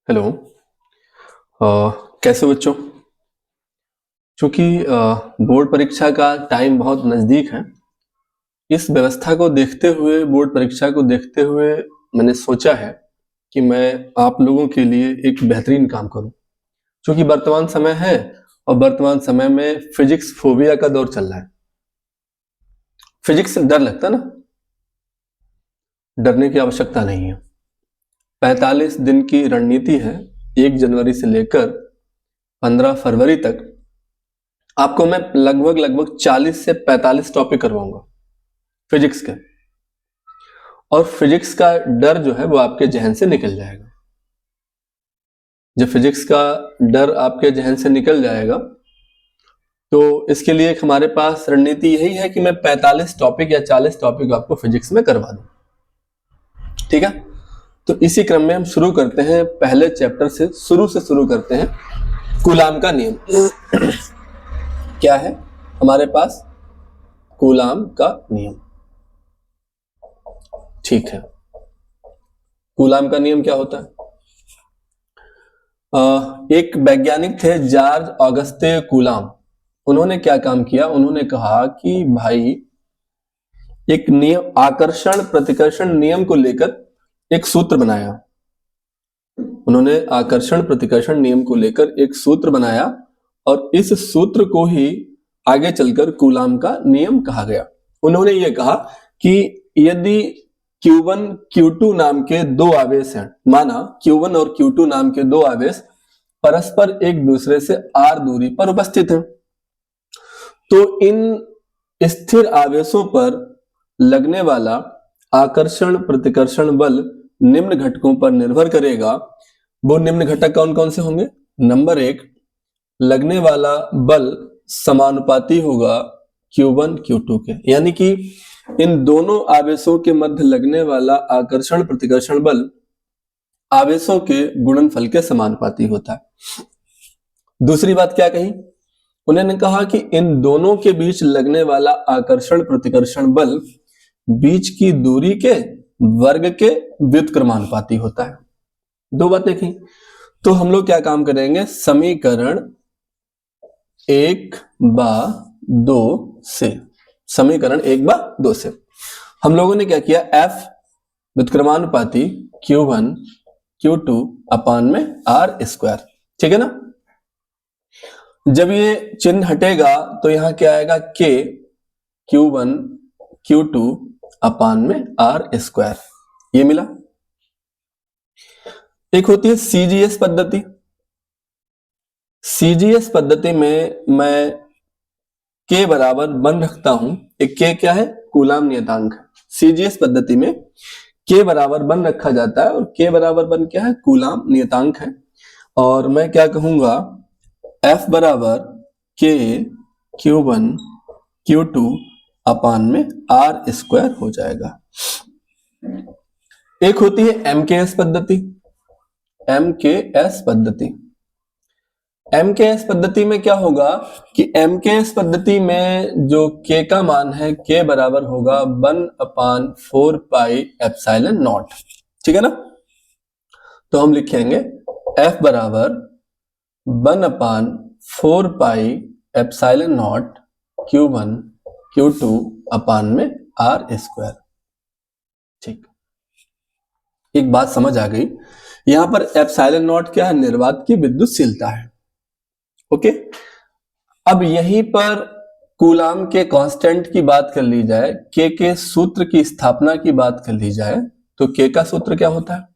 Hello. कैसे हो बच्चों? चूंकि बोर्ड परीक्षा का टाइम बहुत नज़दीक है, इस व्यवस्था को देखते हुए, बोर्ड परीक्षा को देखते हुए मैंने सोचा है कि मैं आप लोगों के लिए एक बेहतरीन काम करूं। चूंकि वर्तमान समय है और वर्तमान समय में फिजिक्स फोबिया का दौर चल रहा है। फिजिक्स से डर लगता ना, डरने की आवश्यकता नहीं है। 45 दिन की रणनीति है, 1 जनवरी से लेकर 15 फरवरी तक आपको मैं लगभग 40 से 45 टॉपिक करवाऊंगा फिजिक्स के, और फिजिक्स का डर जो है वो आपके जहन से निकल जाएगा। जब फिजिक्स का डर आपके जहन से निकल जाएगा तो इसके लिए एक हमारे पास रणनीति यही है कि मैं 45 टॉपिक या 40 टॉपिक आपको फिजिक्स में करवा दूं। ठीक है, तो इसी क्रम में हम शुरू करते हैं, पहले चैप्टर से शुरू करते हैं। कूलाम का नियम क्या है हमारे पास? कूलाम का नियम। ठीक है, कूलाम का नियम क्या होता है? एक वैज्ञानिक थे जॉर्ज ऑगस्टे कूलाम। उन्होंने क्या काम किया? उन्होंने कहा कि भाई एक नियम, आकर्षण प्रतिकर्षण नियम को लेकर एक सूत्र बनाया। उन्होंने आकर्षण प्रतिकर्षण नियम को लेकर एक सूत्र बनाया और इस सूत्र को ही आगे चलकर कूलाम का नियम कहा गया। उन्होंने ये कहा कि यदि Q1 Q2 नाम के दो आवेश हैं, माना Q1 और Q2 नाम के दो आवेश परस्पर एक दूसरे से r दूरी पर उपस्थित हैं, तो इन स्थिर आवेशों पर लगने वाला आकर्षण प्रतिकर्षण बल निम्न घटकों पर निर्भर करेगा। वो निम्न घटक कौन कौन से होंगे? नंबर 1, लगने वाला बल समानुपाती होगा Q1 Q2 के, यानी कि इन दोनों आवेशों के मध्य लगने वाला आकर्षण प्रतिकर्षण बल आवेशों के गुणनफल के समानुपाती होता है। दूसरी बात क्या कही? उन्होंने कहा कि इन दोनों के बीच लगने वाला आकर्षण प्रतिकर्षण बल बीच की दूरी के वर्ग के व्युत्क्रमानुपाती होता है। दो बातें कही। तो हम लोग क्या काम करेंगे? समीकरण 1/2 से, समीकरण 1/2 से हम लोगों ने क्या किया? F व्युत्क्रमानुपाती Q1 Q2 अपान में R स्क्वायर। ठीक है ना? जब ये चिन्ह हटेगा तो यहां क्या आएगा? K Q1 Q2 अपान में R स्क्वायर। ये मिला। एक होती है CGS पद्धति। CGS पद्धति में मैं K बराबर 1 रखता हूं। एक K क्या है? कूलाम नियतांक है। CGS पद्धति में K बराबर 1 रखा जाता है और K बराबर 1 क्या है? कूलाम नियतांक है। और मैं क्या कहूंगा? F बराबर K Q1 Q2 अपान में R स्क्वायर हो जाएगा। एक होती है MKS पद्धति। MKS पद्धति, MKS पद्धति में क्या होगा कि MKS पद्धति में जो K का मान है, K बराबर होगा 1/4 पाई एप्सिलॉन नॉट। ठीक है ना? तो हम लिखेंगे F बराबर 1/4 पाई एप्सिलॉन नॉट Q1 Q2 अपान में R स्क्वायर। ठीक, एक बात समझ आ गई। यहां पर एप्सिलॉन नॉट क्या है? निर्वात की विद्युतशीलता है। ओके, अब यहीं पर कूलाम के कांस्टेंट की बात कर ली जाए, K के सूत्र की स्थापना की बात कर ली जाए, तो K का सूत्र क्या होता है?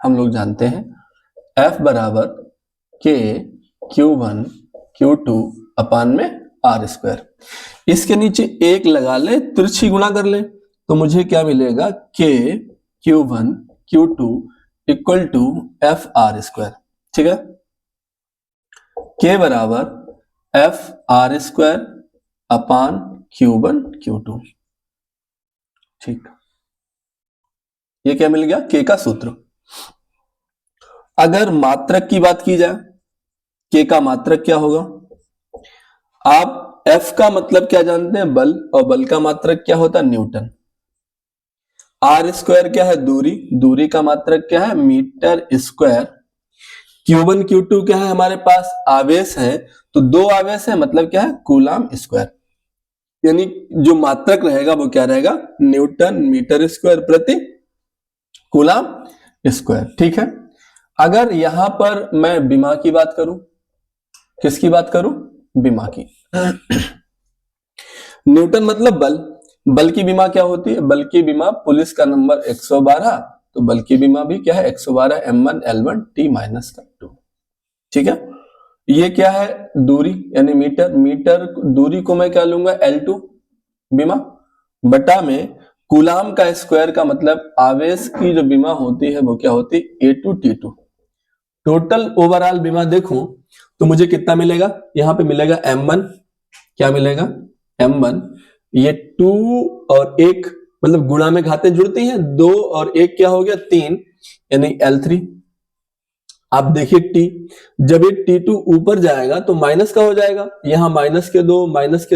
हम लोग जानते हैं F बराबर K Q1 Q2 अपान में R स्क्वायर। इसके नीचे एक लगा ले, तिरछी गुणा कर ले, तो मुझे क्या मिलेगा? K Q1 Q2 equal to F R square. ठीक है, K बराबर F R square upon Q1 Q2। ठीक, ये क्या मिल गया? K का सूत्र। अगर मात्रक की बात की जाए, K का मात्रक क्या होगा? आप F का मतलब क्या जानते हैं? बल, और बल का मात्रक क्या होता है? न्यूटन। R स्क्वायर क्या है? दूरी, दूरी का मात्रक क्या है? Metre square. Q1 Q2 क्या है हमारे पास आवेश है, तो दो आवेश है मतलब क्या है कूलाम स्क्वायर, यानी जो मात्रक रहेगा वो क्या रहेगा न्यूटन मीटर स्क्वायर प्रति कूलाम स्क्वायर। ठीक है, अगर यहां पर मैं विमा की बात करूं, किसकी बात करूं, विमा की। न्यूटन मतलब बल, बल की विमा क्या होती है, बल की विमा पुलिस का नंबर 112, तो बल की विमा भी क्या है 112 m1 L1 T माइनस का 2। ठीक है, ये क्या है दूरी यानी मीटर, मीटर दूरी को मैं क्या लूंगा L2 विमा बटा में कूलाम का स्क्वायर का मतलब आवेश की जो विमा होती है वो क्या होती है A2 T2। टोटल ओवरऑल विमा देखूं तो मुझे कितना मिलेगा, यहां पे मिलेगा m1, क्या मिलेगा m1, ये 2 और 1 मतलब गुणा में घातें जुड़ती हैं, 2 और 1 क्या हो गया 3 यानी L3। आप देखिए T, जब ये T2 ऊपर जाएगा तो माइनस का हो जाएगा, यहां माइनस के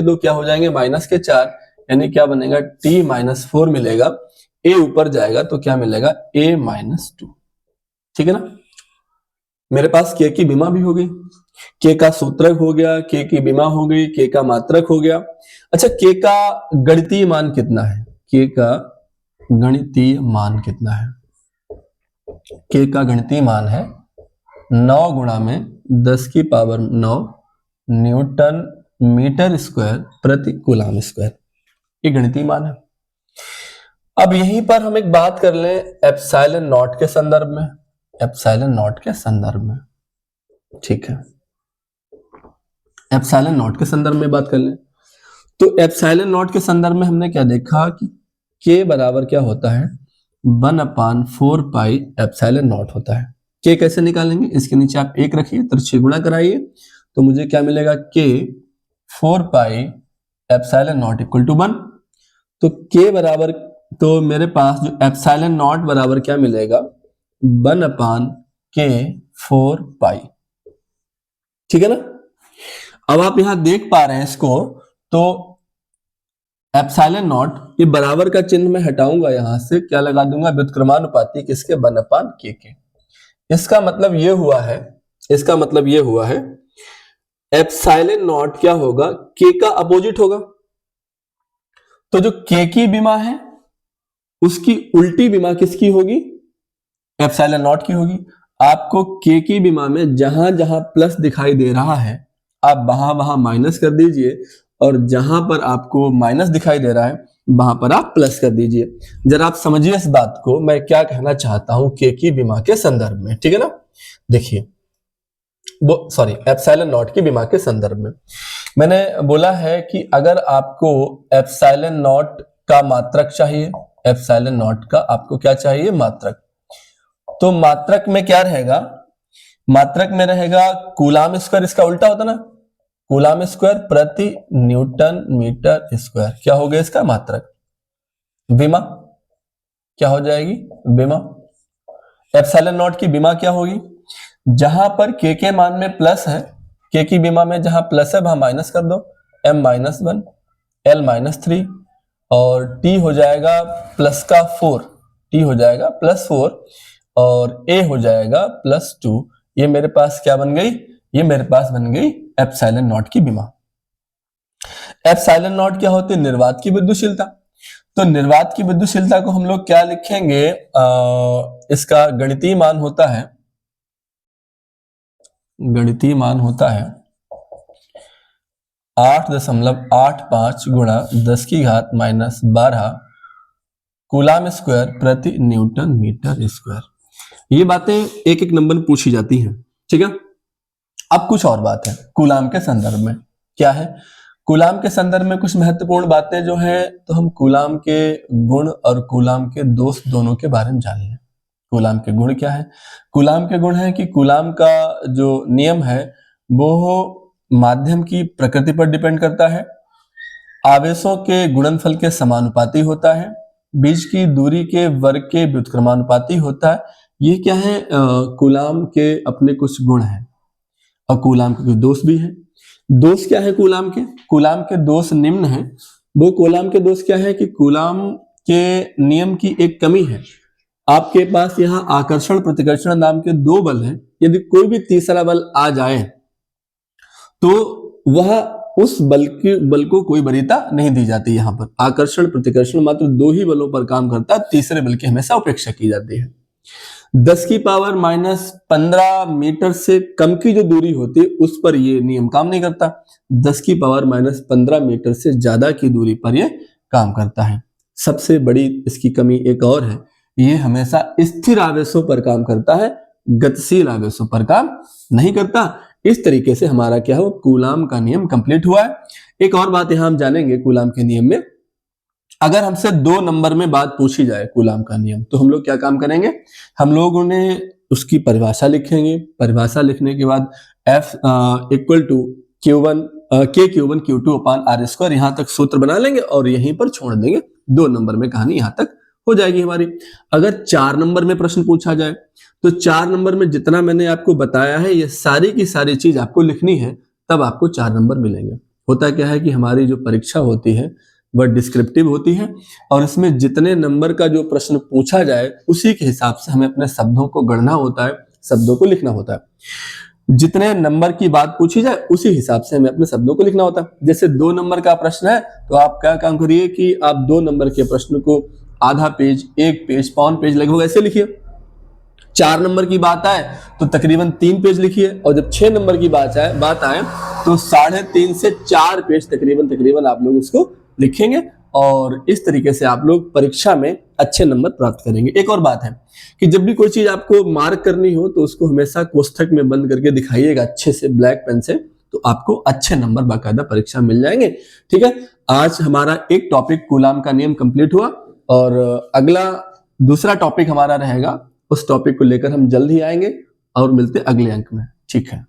दो क्या हो जाएंगे माइनस के 4, यानी क्या बनेगा T माइनस 4 मिलेगा। A ऊपर जाएगा तो क्या मिलेगा A माइनस 2। ठीक है ना, मेरे पास K की विमा भी हो गई, K का सूत्रक हो गया, K की विमा हो गई, K का मात्रक हो गया। अच्छा K का गणितीय मान कितना है, K का गणितीय मान कितना है, K का गणितीय मान है 9 गुणा में 10 की पावर 9 न्यूटन मीटर स्क्वायर प्रति कूलाम स्क्वायर, ये गणितीय मान है। अब यहीं पर हम एक बात कर लें एप्सिलॉन नॉट के संदर्भ में, एप्सिलॉन नॉट के संदर्भ में। ठीक है, एप्सिलॉन नॉट के संदर्भ में बात कर लें तो एप्सिलॉन नॉट के संदर्भ में हमने क्या देखा कि K बराबर क्या होता है 1/4 पाई एप्सिलॉन नॉट होता है। K कैसे निकालेंगे, इसके नीचे आप 1 रखिए, तिरछी गुणा कराइए तो मुझे क्या मिलेगा K 4 pi epsilon nought equal to 1। तो K बराबर, तो मेरे पास जो एप्सिलॉन नॉट बराबर क्या मिलेगा 1/K 4 पाई। ठीक है ना, अब आप यहां देख पा रहे हैं इसको, तो एप्सिलॉन नॉट ये बराबर का चिन्ह मैं हटाऊंगा, यहां से क्या लगा दूंगा व्युत्क्रमानुपाती किसके 1/K के। इसका मतलब ये हुआ है, इसका मतलब ये हुआ है एप्सिलॉन नॉट क्या होगा K का अपोजिट होगा, तो जो K की विमा है उसकी उल्टी विमा किसकी होगी एप्सिलॉन नॉट की होगी। आपको K की विमा में जहां जहां प्लस दिखाई दे रहा है आप वहां वहां माइनस कर दीजिए, और जहां पर आपको माइनस दिखाई दे रहा है वहां पर आप प्लस कर दीजिए। जरा आप समझिए इस बात को, मैं क्या कहना चाहता हूं K की विमा के संदर्भ में। ठीक है ना, देखिए वो सॉरी एप्सिलॉन नॉट की विमा के संदर्भ में मैंने बोला है कि अगर आपको एप्सिलॉन नॉट का मात्रक चाहिए, एप्सिलॉन नॉट का आपको क्या चाहिए मात्रक, तो मात्रक में क्या रहेगा, मात्रक में रहेगा कूलाम स्क्वायर, इसका उल्टा होता ना कूलाम स्क्वायर प्रति न्यूटन मीटर स्क्वायर, क्या हो गया इसका मात्रक, विमा क्या हो जाएगी विमा। एप्सिलॉन नॉट की विमा क्या होगी, जहां पर K के मान में प्लस है, K की विमा में जहां प्लस है वहां माइनस कर दो, M माइनस 1 L माइनस 3 और T हो जाएगा प्लस का 4, T हो जाएगा प्लस 4 और A हो जाएगा प्लस 2। ये मेरे पास क्या बन गई, ये मेरे पास बन गई एप्सिलॉन नॉट की विमा। एप्सिलॉन नॉट क्या होती है निर्वात की विद्युतशीलता, तो निर्वात की विद्युतशीलता को हम लोग क्या लिखेंगे, इसका गणितीय मान होता है, गणितीय मान होता है 8.85 गुणा 10 की घात माइनस 12 कूलाम स्क्वायर प्रति न्यूटन मीटर स्क्वायर। ये बातें एक एक नंबर में पूछी जाती हैं। ठीक है, अब कुछ और बात है कूलाम के संदर्भ में, क्या है कूलाम के संदर्भ में कुछ महत्वपूर्ण बातें जो हैं, तो हम कूलाम के गुण और कूलाम के दोष दोनों के बारे में जान लें। कूलाम के गुण क्या है, कूलाम के गुण है कि कूलाम का जो नियम है वो माध्यम की प्रकृति पर डिपेंड करता है, आवेशों के गुणनफल के समानुपाती होता है, बीच की दूरी के वर्ग के व्युत्क्रमानुपाती होता है। ये क्या है कूलाम के अपने कुछ गुण हैं, और कूलाम के कुछ दोष भी हैं। दोष क्या है कूलाम के, कूलाम के दोष निम्न है। वो कूलाम के दोष क्या है कि कूलाम के नियम की एक कमी है, आपके पास यहाँ आकर्षण प्रतिकर्षण नाम के दो बल हैं, यदि कोई भी तीसरा बल आ जाए तो वह उस बल को कोई वरीयता नहीं दी जाती। यहां पर आकर्षण प्रतिकर्षण मात्र 2 ही बलों पर काम करता है, तीसरे बल की हमेशा उपेक्षा की जाती है। 10 की पावर -15 मीटर से कम की जो दूरी होती है उस पर यह नियम काम नहीं करता। 10 की पावर -15 मीटर से ज्यादा की दूरी पर यह काम करता है। सबसे बड़ी इसकी कमी एक और है, ये हमेशा स्थिर आवेशों पर काम करता है, गतिशील आवेशों पर काम नहीं करता। इस तरीके से हमारा क्या हो, कूलाम का नियम कंप्लीट हुआ है। एक और बात यहां हम जानेंगे कूलाम के नियम में, अगर हमसे 2 नंबर में बात पूछी जाए कूलाम का नियम, तो हम लोग क्या काम करेंगे, हम लोगों ने उसकी परिभाषा लिखेंगे। परिभाषा लिखने के बाद F equal to Q1 Q2 upon R square, यहां तक सूत्र बना लेंगे और यहीं पर छोड़ देंगे। 2 नंबर में कहानी यहां तक हो जाएगी हमारी। अगर 4 नंबर में प्रश्न पूछा जाए तो 4 नंबर में जितना मैंने आपको बताया है ये सारी की सारी चीज आपको लिखनी है, तब आपको 4 नंबर मिलेंगे। होता क्या है कि हमारी जो परीक्षा होती है वह डिस्क्रिप्टिव होती है और इसमें जितने नंबर का जो प्रश्न पूछा जाए उसी के हिसाब से हमें अपने शब्दों को गढ़ना होता है, शब्दों को लिखना होता है। जितने नंबर की बात पूछी जाए उसी हिसाब से हमें अपने शब्दों को लिखना होता है। जैसे 2 नंबर का प्रश्न है तो आप क्या काम करिए कि आप 2 नंबर के प्रश्न को आधा पेज, 1 पेज, पौन पेज लगभग ऐसे लिखिए। 4 नंबर की बात आए तो तकरीबन 3 पेज लिखिए और जब 6 नंबर की बात आए तो 3.5 से 4 पेज तकरीबन आप लोग उसको लिखेंगे और इस तरीके से आप लोग परीक्षा में अच्छे नंबर प्राप्त करेंगे। एक और बात है कि जब भी कोई चीज आपको मार्क करनी हो तो उसको हमेशा कोष्ठक में बंद करके दिखाइएगा अच्छे से ब्लैक पेन से, तो आपको अच्छे नंबर बाकायदा परीक्षा मिल जाएंगे। ठीक है, आज हमारा एक टॉपिक कूलाम का नियम कंप्लीट हुआ और अगला दूसरा टॉपिक हमारा रहेगा, उस टॉपिक को लेकर हम जल्द ही आएंगे और मिलते अगले अंक में। ठीक है।